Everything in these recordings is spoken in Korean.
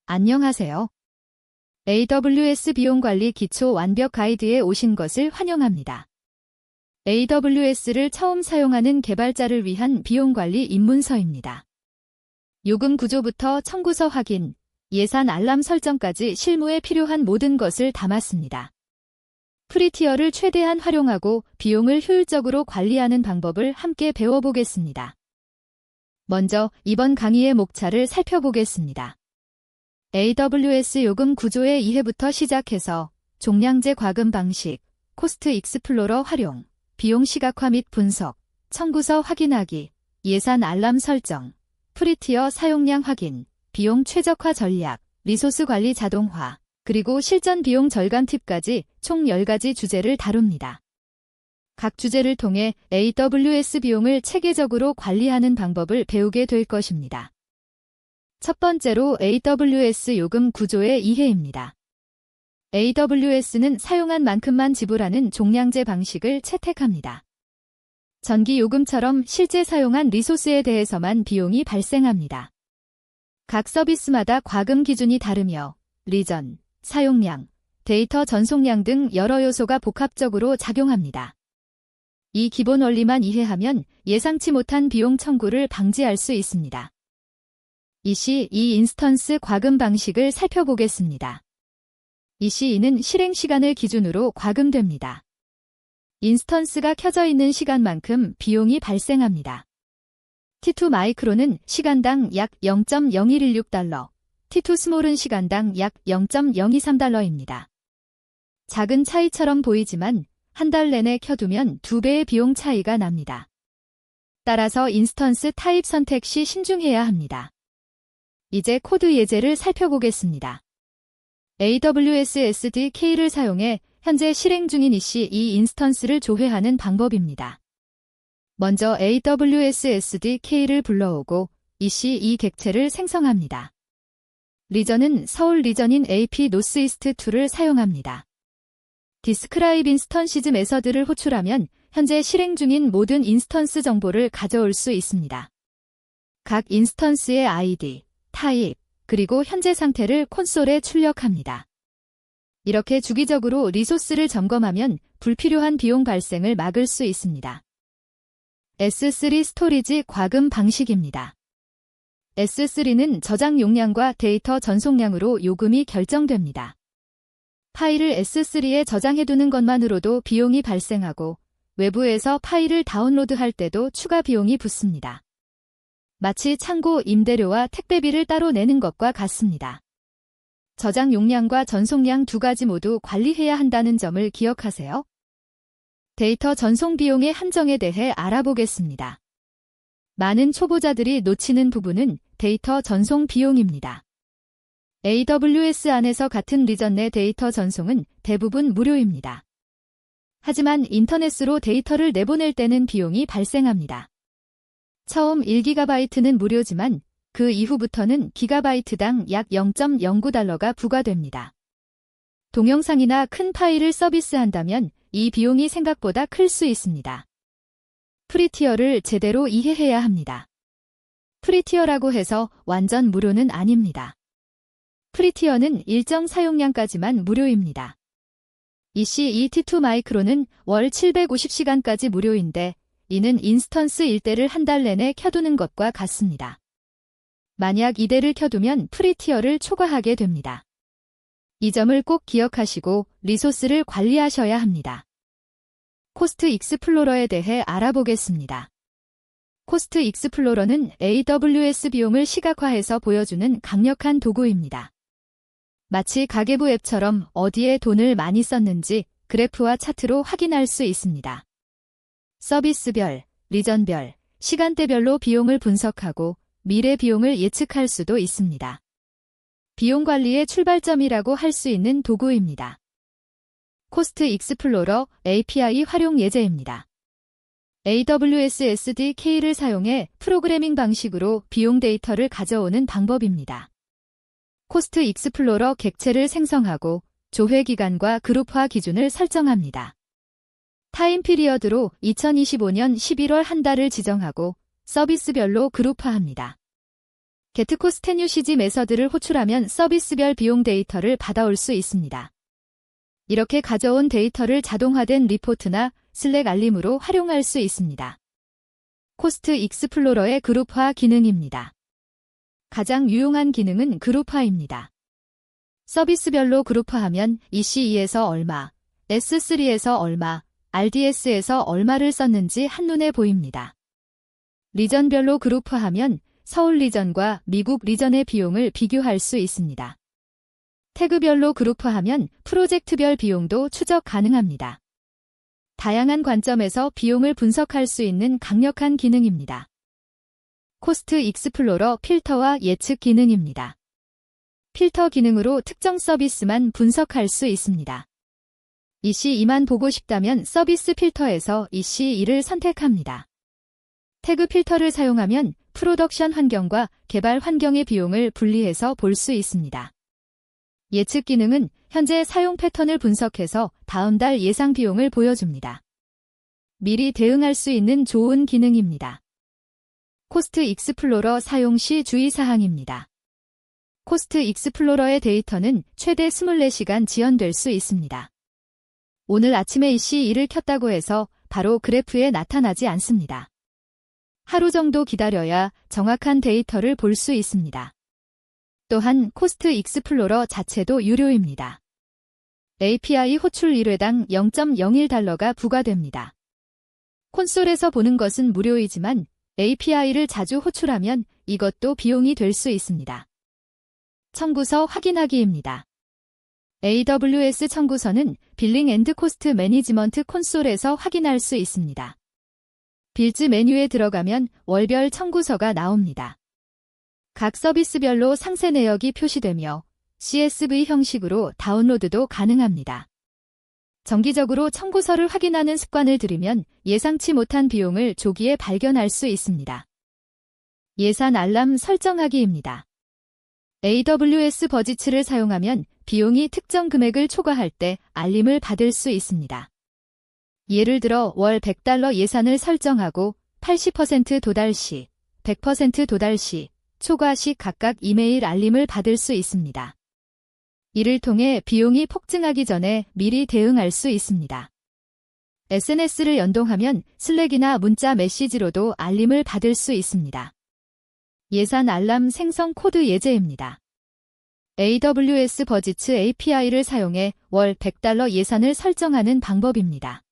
안녕하세요. AWS 비용관리 기초 완벽 가이드에 오신 것을 환영합니다. AWS를 처음 사용하는 개발자를 위한 비용관리 입문서입니다. 요금 구조부터 청구서 확인, 예산 알람 설정까지 실무에 필요한 모든 것을 담았습니다. 프리티어를 최대한 활용하고 비용을 효율적으로 관리하는 방법을 함께 배워보겠습니다. 먼저 이번 강의의 목차를 살펴보겠습니다. AWS 요금 구조의 이해부터 시작해서 종량제 과금 방식, 코스트 익스플로러 활용, 비용 시각화 및 분석, 청구서 확인하기, 예산 알람 설정, 프리티어 사용량 확인, 비용 최적화 전략, 리소스 관리 자동화, 그리고 실전 비용 절감 팁까지 총 10가지 주제를 다룹니다. 각 주제를 통해 AWS 비용을 체계적으로 관리하는 방법을 배우게 될 것입니다. 첫 번째로 AWS 요금 구조의 이해입니다. AWS는 사용한 만큼만 지불하는 종량제 방식을 채택합니다. 전기 요금처럼 실제 사용한 리소스에 대해서만 비용이 발생합니다. 각 서비스마다 과금 기준이 다르며 리전, 사용량, 데이터 전송량 등 여러 요소가 복합적으로 작용합니다. 이 기본 원리만 이해하면 예상치 못한 비용 청구를 방지할 수 있습니다. EC2 인스턴스 과금 방식을 살펴보겠습니다. EC2는 실행 시간을 기준으로 과금됩니다. 인스턴스가 켜져 있는 시간만큼 비용이 발생합니다. T2 마이크로는 시간당 약 0.0116달러, T2 스몰은 시간당 약 0.023달러입니다. 작은 차이처럼 보이지만 한 달 내내 켜두면 2배의 비용 차이가 납니다. 따라서 인스턴스 타입 선택 시 신중해야 합니다. 이제 코드 예제를 살펴보겠습니다. AWS SDK를 사용해 현재 실행 중인 EC2 인스턴스를 조회하는 방법입니다. 먼저 AWS SDK를 불러오고 EC2 객체를 생성합니다. 리전은 서울 리전인 AP 노스이스트 2를 사용합니다. 디스크라이브 인스턴시즈 메서드를 호출하면 현재 실행 중인 모든 인스턴스 정보를 가져올 수 있습니다. 각 인스턴스의 ID, 타입, 그리고 현재 상태를 콘솔에 출력합니다. 이렇게 주기적으로 리소스를 점검하면 불필요한 비용 발생을 막을 수 있습니다. S3 스토리지 과금 방식입니다. S3는 저장 용량과 데이터 전송량으로 요금이 결정됩니다. 파일을 S3에 저장해두는 것만으로도 비용이 발생하고 외부에서 파일을 다운로드할 때도 추가 비용이 붙습니다. 마치 창고 임대료와 택배비를 따로 내는 것과 같습니다. 저장 용량과 전송량 두 가지 모두 관리해야 한다는 점을 기억하세요. 데이터 전송 비용의 한정에 대해 알아보겠습니다. 많은 초보자들이 놓치는 부분은 데이터 전송 비용입니다. AWS 안에서 같은 리전 내 데이터 전송은 대부분 무료입니다. 하지만 인터넷으로 데이터를 내보낼 때는 비용이 발생합니다. 처음 1GB는 무료지만 그 이후부터는 기가바이트당 약 0.09달러가 부과됩니다. 동영상이나 큰 파일을 서비스한다면 이 비용이 생각보다 클 수 있습니다. 프리티어를 제대로 이해해야 합니다. 프리티어라고 해서 완전 무료는 아닙니다. 프리티어는 일정 사용량까지만 무료입니다. EC2 T2 마이크로는 월 750시간까지 무료인데 이는 인스턴스 1대를 한 달 내내 켜두는 것과 같습니다. 만약 2대를 켜두면 프리티어를 초과하게 됩니다. 이 점을 꼭 기억하시고 리소스를 관리하셔야 합니다. 코스트 익스플로러에 대해 알아보겠습니다. 코스트 익스플로러는 AWS 비용을 시각화해서 보여주는 강력한 도구입니다. 마치 가계부 앱처럼 어디에 돈을 많이 썼는지 그래프와 차트로 확인할 수 있습니다. 서비스별, 리전별, 시간대별로 비용을 분석하고 미래 비용을 예측할 수도 있습니다. 비용 관리의 출발점이라고 할 수 있는 도구입니다. 코스트 익스플로러 API 활용 예제입니다. AWS SDK를 사용해 프로그래밍 방식으로 비용 데이터를 가져오는 방법입니다. 코스트 익스플로러 객체를 생성하고 조회 기간과 그룹화 기준을 설정합니다. 타임 피리어드로 2025년 11월 한 달을 지정하고 서비스별로 그룹화합니다. 게트코스트 유시지 메서드를 호출하면 서비스별 비용 데이터를 받아올 수 있습니다. 이렇게 가져온 데이터를 자동화된 리포트나 슬랙 알림으로 활용할 수 있습니다. 코스트 익스플로러의 그룹화 기능입니다. 가장 유용한 기능은 그룹화입니다. 서비스별로 그룹화하면 EC2에서 얼마, S3에서 얼마, RDS에서 얼마를 썼는지 한눈에 보입니다. 리전별로 그룹화하면 서울 리전과 미국 리전의 비용을 비교할 수 있습니다. 태그별로 그룹화하면 프로젝트별 비용도 추적 가능합니다. 다양한 관점에서 비용을 분석할 수 있는 강력한 기능입니다. 코스트 익스플로러 필터와 예측 기능입니다. 필터 기능으로 특정 서비스만 분석할 수 있습니다. EC2만 보고 싶다면 서비스 필터에서 EC2를 선택합니다. 태그 필터를 사용하면 프로덕션 환경과 개발 환경의 비용을 분리해서 볼 수 있습니다. 예측 기능은 현재 사용 패턴을 분석해서 다음 달 예상 비용을 보여줍니다. 미리 대응할 수 있는 좋은 기능입니다. 코스트 익스플로러 사용 시 주의사항입니다. 코스트 익스플로러의 데이터는 최대 24시간 지연될 수 있습니다. 오늘 아침에 EC2를 켰다고 해서 바로 그래프에 나타나지 않습니다. 하루 정도 기다려야 정확한 데이터를 볼 수 있습니다. 또한 코스트 익스플로러 자체도 유료입니다. API 호출 1회당 0.01달러가 부과됩니다. 콘솔에서 보는 것은 무료이지만 API를 자주 호출하면 이것도 비용이 될 수 있습니다. 청구서 확인하기입니다. AWS 청구서는 빌링 앤드 코스트 매니지먼트 콘솔에서 확인할 수 있습니다. 빌즈 메뉴에 들어가면 월별 청구서가 나옵니다. 각 서비스별로 상세 내역이 표시되며 CSV 형식으로 다운로드도 가능합니다. 정기적으로 청구서를 확인하는 습관을 들이면 예상치 못한 비용을 조기에 발견할 수 있습니다. 예산 알람 설정하기입니다. AWS 버지츠를 사용하면 비용이 특정 금액을 초과할 때 알림을 받을 수 있습니다. 예를 들어 월 $100 예산을 설정하고 80% 도달 시, 100% 도달 시, 초과 시 각각 이메일 알림을 받을 수 있습니다. 이를 통해 비용이 폭증하기 전에 미리 대응할 수 있습니다. SNS를 연동하면 슬랙이나 문자 메시지로도 알림을 받을 수 있습니다. 예산 알람 생성 코드 예제입니다. AWS 버지츠 API를 사용해 월 $100 예산을 설정하는 방법입니다.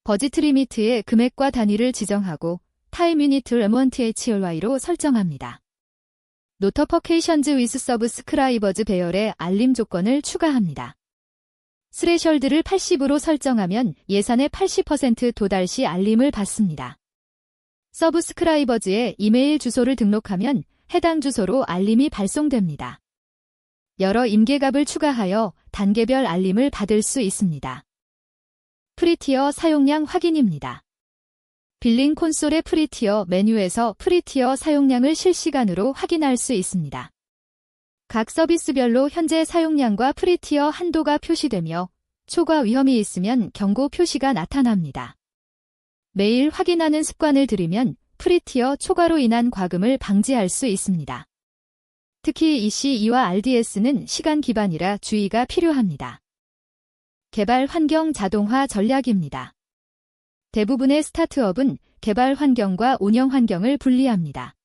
버지트 리미트의 금액과 단위를 지정하고 타임 유닛을 MONTHLY로 설정합니다. 노터퍼케이션즈 위스 서브스크라이버즈 배열의 알림 조건을 추가합니다. 스레셜드를 80으로 설정하면 예산의 80% 도달 시 알림을 받습니다. 서브스크라이버즈의 이메일 주소를 등록하면 해당 주소로 알림이 발송됩니다. 여러 임계값을 추가하여 단계별 알림을 받을 수 있습니다. 프리티어 사용량 확인입니다. 빌링 콘솔의 프리티어 메뉴에서 프리티어 사용량을 실시간으로 확인할 수 있습니다. 각 서비스별로 현재 사용량과 프리티어 한도가 표시되며 초과 위험이 있으면 경고 표시가 나타납니다. 매일 확인하는 습관을 들이면 프리티어 초과로 인한 과금을 방지할 수 있습니다. 특히 EC2와 RDS는 시간 기반이라 주의가 필요합니다. 개발 환경 자동화 전략입니다. 대부분의 스타트업은 개발 환경과 운영 환경을 분리합니다.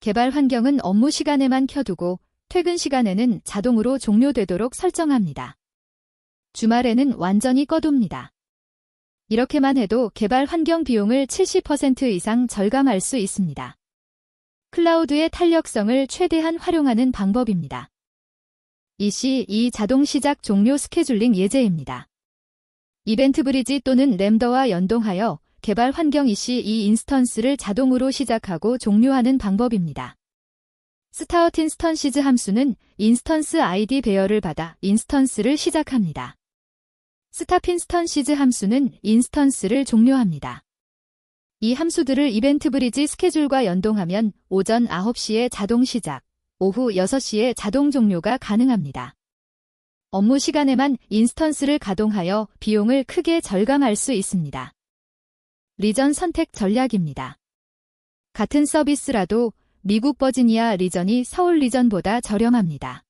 개발 환경은 업무 시간에만 켜두고 퇴근 시간에는 자동으로 종료되도록 설정합니다. 주말에는 완전히 꺼둡니다. 이렇게만 해도 개발 환경 비용을 70% 이상 절감할 수 있습니다. 클라우드의 탄력성을 최대한 활용하는 방법입니다. EC2 자동 시작 종료 스케줄링 예제입니다. 이벤트 브리지 또는 램더와 연동하여 개발 환경 EC2 인스턴스를 자동으로 시작하고 종료하는 방법입니다. 스타트 인스턴시즈 함수는 인스턴스 ID 배열을 받아 인스턴스를 시작합니다. 스탑 인스턴시즈 함수는 인스턴스를 종료합니다. 이 함수들을 이벤트 브리지 스케줄과 연동하면 오전 9시에 자동 시작, 오후 6시에 자동 종료가 가능합니다. 업무 시간에만 인스턴스를 가동하여 비용을 크게 절감할 수 있습니다. 리전 선택 전략입니다. 같은 서비스라도 미국 버지니아 리전이 서울 리전보다 저렴합니다.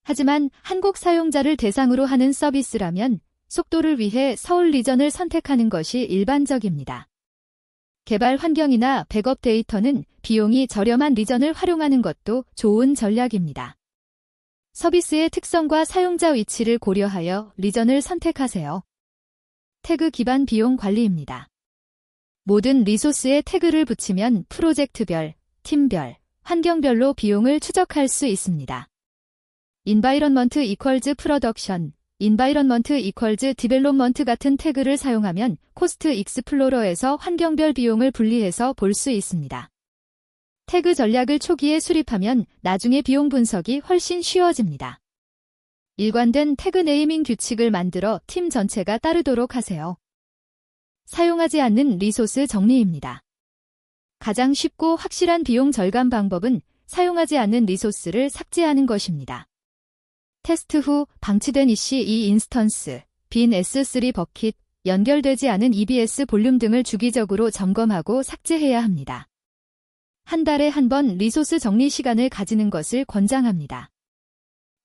하지만 한국 사용자를 대상으로 하는 서비스라면 속도를 위해 서울 리전을 선택하는 것이 일반적입니다. 개발 환경이나 백업 데이터는 비용이 저렴한 리전을 활용하는 것도 좋은 전략입니다. 서비스의 특성과 사용자 위치를 고려하여 리전을 선택하세요. 태그 기반 비용 관리입니다. 모든 리소스에 태그를 붙이면 프로젝트별, 팀별, 환경별로 비용을 추적할 수 있습니다. environment equals production, environment equals development 같은 태그를 사용하면 코스트 익스플로러에서 환경별 비용을 분리해서 볼 수 있습니다. 태그 전략을 초기에 수립하면 나중에 비용 분석이 훨씬 쉬워집니다. 일관된 태그 네이밍 규칙을 만들어 팀 전체가 따르도록 하세요. 사용하지 않는 리소스 정리입니다. 가장 쉽고 확실한 비용 절감 방법은 사용하지 않는 리소스를 삭제하는 것입니다. 테스트 후 방치된 EC2 인스턴스, 빈 S3 버킷, 연결되지 않은 EBS 볼륨 등을 주기적으로 점검하고 삭제해야 합니다. 한 달에 한 번 리소스 정리 시간을 가지는 것을 권장합니다.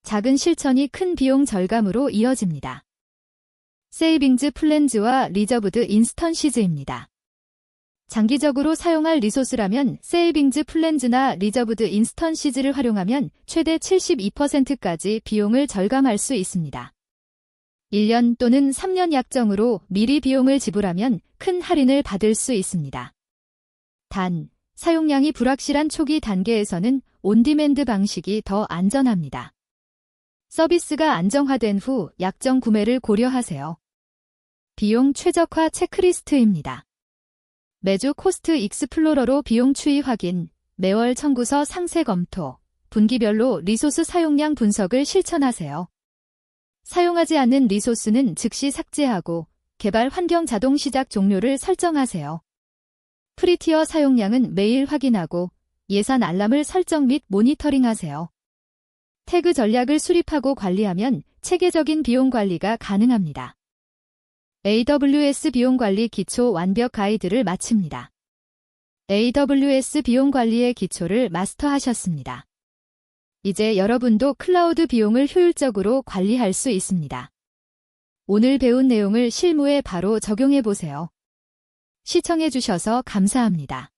작은 실천이 큰 비용 절감으로 이어집니다. 세이빙즈 플랜즈와 리저브드 인스턴시즈입니다. 장기적으로 사용할 리소스라면 세이빙즈 플랜즈나 리저브드 인스턴시즈를 활용하면 최대 72%까지 비용을 절감할 수 있습니다. 1년 또는 3년 약정으로 미리 비용을 지불하면 큰 할인을 받을 수 있습니다. 단, 사용량이 불확실한 초기 단계에서는 온디맨드 방식이 더 안전합니다. 서비스가 안정화된 후 약정 구매를 고려하세요. 비용 최적화 체크리스트입니다. 매주 코스트 익스플로러로 비용 추이 확인, 매월 청구서 상세 검토, 분기별로 리소스 사용량 분석을 실천하세요. 사용하지 않는 리소스는 즉시 삭제하고 개발 환경 자동 시작 종료를 설정하세요. 프리티어 사용량은 매일 확인하고 예산 알람을 설정 및 모니터링하세요. 태그 전략을 수립하고 관리하면 체계적인 비용 관리가 가능합니다. AWS 비용 관리 기초 완벽 가이드를 마칩니다. AWS 비용 관리의 기초를 마스터하셨습니다. 이제 여러분도 클라우드 비용을 효율적으로 관리할 수 있습니다. 오늘 배운 내용을 실무에 바로 적용해 보세요. 시청해 주셔서 감사합니다.